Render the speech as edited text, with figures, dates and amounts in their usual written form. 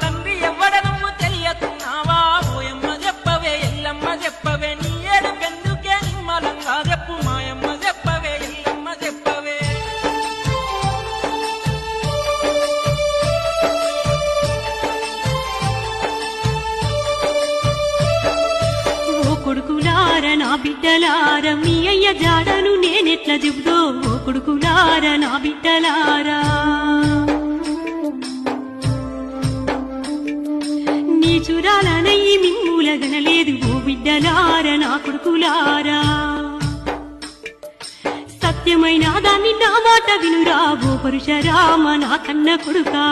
తండ్రి ఎవ్వడ నువ్వు తెలియకున్నావా ఓయమ్మ చెప్పవే ఎల్లమ్మ చెప్పవే నీ ఏడు పెందుకే నిమ్మలంగా చెప్పు మాయమ్మ చెప్పవే ఎల్లమ్మ చెప్పవే ఓ కొడుకులార నా బిడ్డలార మీ అయ్య జాడను నేనెట్లా చెబుదో ఓ కొడుకులార నా బిడ్డలారా నీ చురాలనయ్యి మిమ్ములగనలేదు ఓ బిడ్డలార నా కొడుకులారా సత్యమైన దాన్ని నా మాట వినురా ఓ పరుశరామ నా కన్న కొడుకా